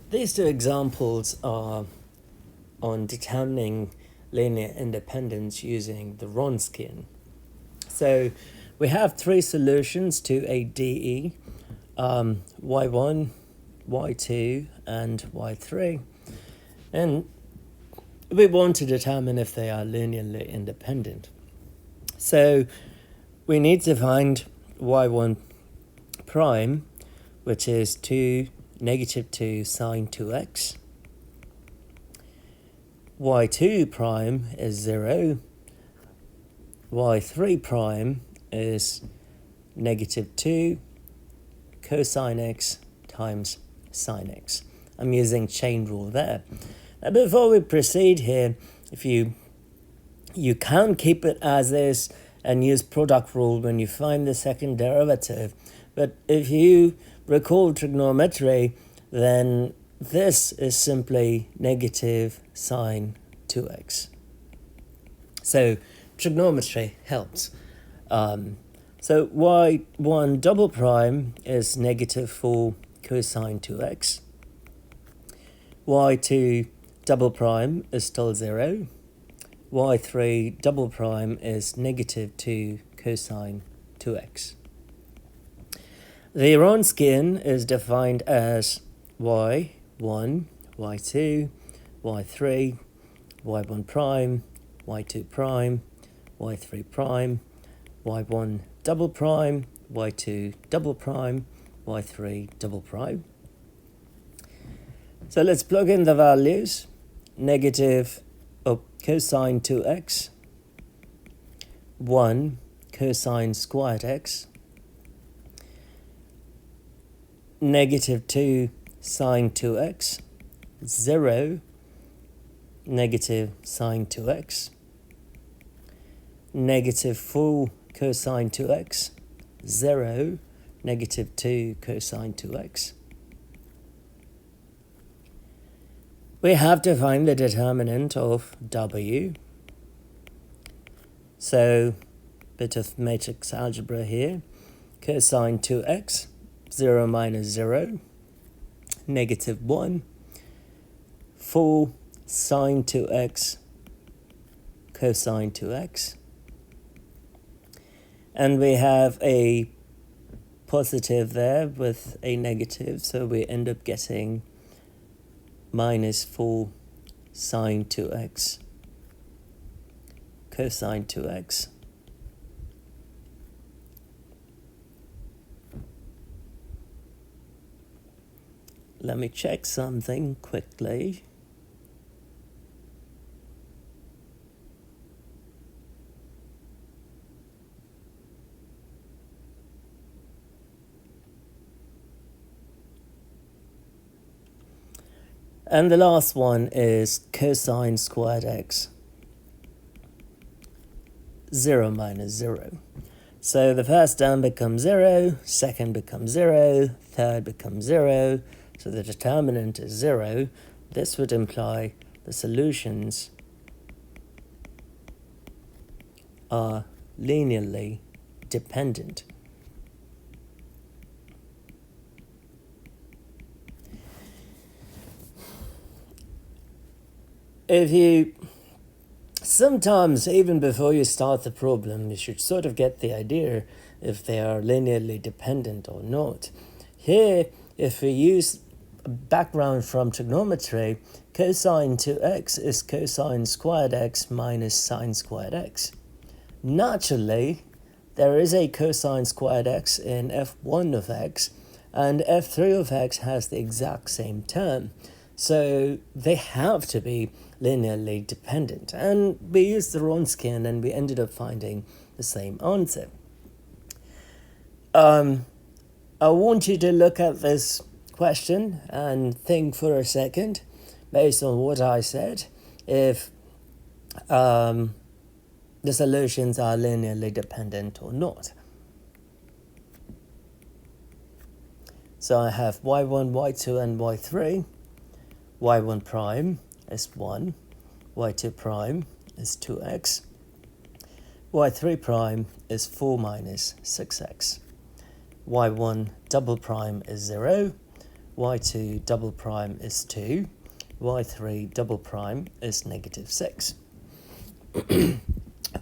These two examples are on determining linear independence using the Wronskian. So we have three solutions to a DE, y1, y2, and y3. And we want to determine if they are linearly independent. So we need to find y1 prime, which is 2 negative 2 sine 2x. y2 prime is 0. y3 prime is negative 2 cosine x times sine x. I'm using chain rule there. Now before we proceed here, if you can keep it as is and use product rule when you find the second derivative, but if you recall trigonometry, then this is simply negative sine 2x. So trigonometry helps. So y1 double prime is negative 4 cosine 2x. y2 double prime is still 0. y3 double prime is negative 2 cosine 2x. The Wronskian is defined as y1, y2, y3, y1 prime, y2 prime, y3 prime, y1 double prime, y2 double prime, y3 double prime. So let's plug in the values. Negative of cosine 2x, 1 cosine squared x, negative 2 sine 2x, 0 negative sine 2x, negative 4 cosine 2x, 0 negative 2 cosine 2x. We have to find the determinant of W. So, bit of matrix algebra here. Cosine 2x, 0 minus 0, negative 1. 4 sine 2x, cosine 2x. And we have a positive there with a negative, so we end up getting minus 4 sine 2x, cosine 2x. Let me check something quickly. And the last one is cosine squared x, 0 minus 0. So the first term becomes 0, second becomes 0, third becomes 0. So the determinant is 0. This would imply the solutions are linearly dependent. If you, sometimes even before you start the problem, you should sort of get the idea if they are linearly dependent or not. Here, if we use a background from trigonometry, cosine 2x is cosine squared x minus sine squared x. Naturally, there is a cosine squared x in f1 of x, and f3 of x has the exact same term. So they have to be linearly dependent. And we used the Wronskian and we ended up finding the same answer. I want you to look at this question and think for a second, based on what I said, if the solutions are linearly dependent or not. So I have y1, y2, and y3. y1 prime is 1, y2 prime is 2x, y3 prime is 4 minus 6x, y1 double prime is 0, y2 double prime is 2, y3 double prime is negative 6.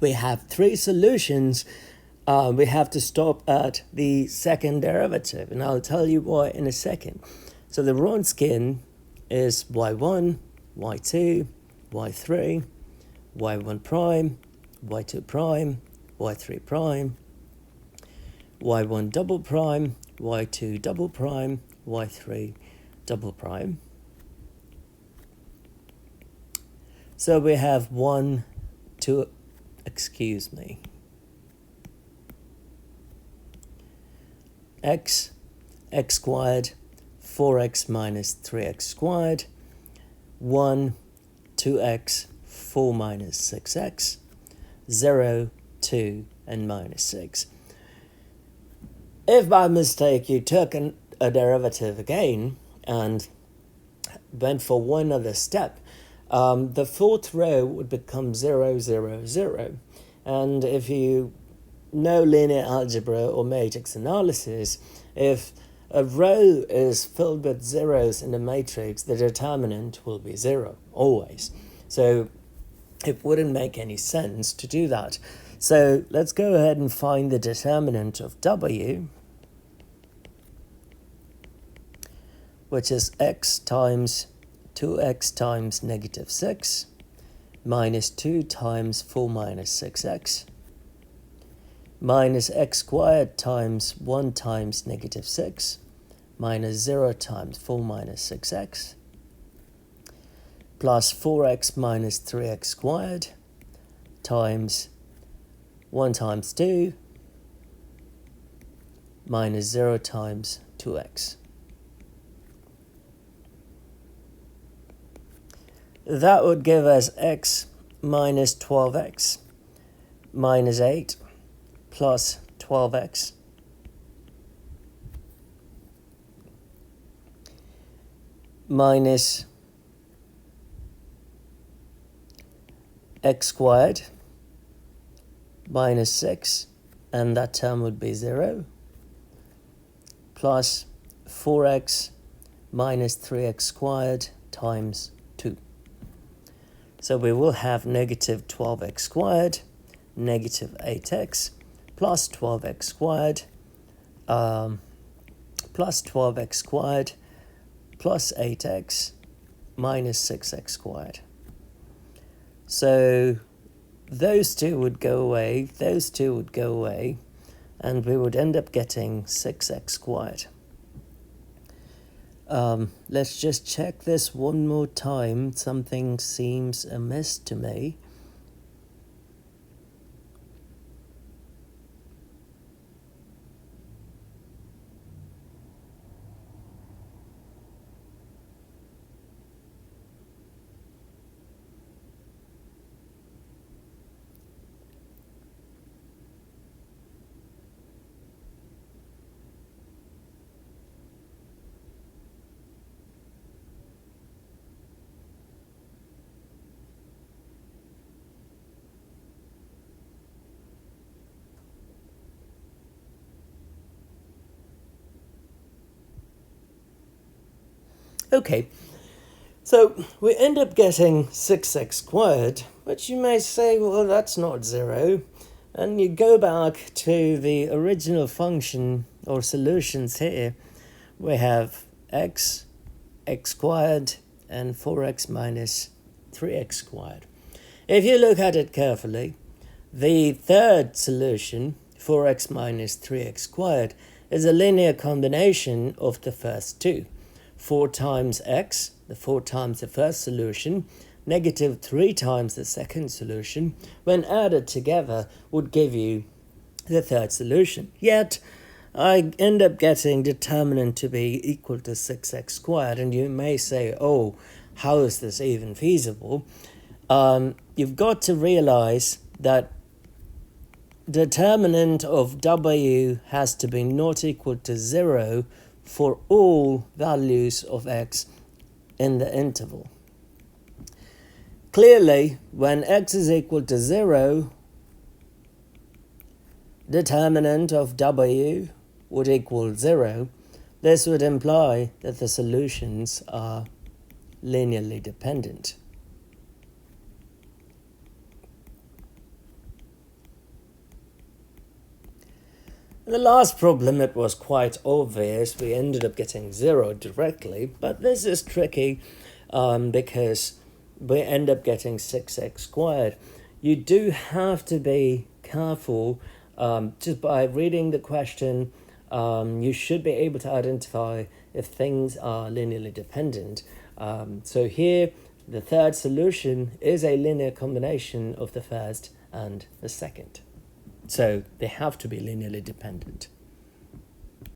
We have three solutions. We have to stop at the second derivative, and I'll tell you why in a second. So the Wronskian is y1, y2, y3, y1 prime, y2 prime, y3 prime, y1 double prime, y2 double prime, y3 double prime. So we have x squared, 4x minus 3x squared, 1, 2x, 4 minus 6x, 0, 2, and minus 6. If by mistake you took a derivative again and went for one other step, the fourth row would become 0, 0, 0. And if you know linear algebra or matrix analysis, if a row is filled with zeros in a matrix, the determinant will be 0, always. So it wouldn't make any sense to do that. So let's go ahead and find the determinant of W, which is x times 2x times negative 6 minus 2 times 4 minus 6x minus x squared times 1 times negative 6 minus 0 times 4 minus 6x plus 4x minus 3x squared times 1 times 2 minus 0 times 2x. That would give us x minus 12x minus 8 plus 12x minus x squared minus 6, and that term would be 0, plus 4x minus 3x squared times 2. So we will have negative 12x squared, negative 8x, plus 12x squared, plus 12x squared, plus 8x, minus 6x squared. So those two would go away, those two would go away, and we would end up getting 6x squared. Let's just check this one more time. Something seems amiss to me. Okay, so we end up getting 6x squared, which you may say, well, that's not 0. And you go back to the original function or solutions here. We have x squared, and 4x minus 3x squared. If you look at it carefully, the third solution, 4x minus 3x squared, is a linear combination of the first two. 4 times x, the 4 times the first solution, negative 3 times the second solution, when added together would give you the third solution. Yet, I end up getting determinant to be equal to 6x squared, and you may say, oh, how is this even feasible? You've got to realize that determinant of w has to be not equal to 0 for all values of x in the interval. Clearly, when x is equal to 0, determinant of w would equal 0. This would imply that the solutions are linearly dependent. In the last problem, it was quite obvious. We ended up getting 0 directly, but this is tricky because we end up getting 6x squared. You do have to be careful. Just by reading the question, you should be able to identify if things are linearly dependent. So here, the third solution is a linear combination of the first and the second. So they have to be linearly dependent.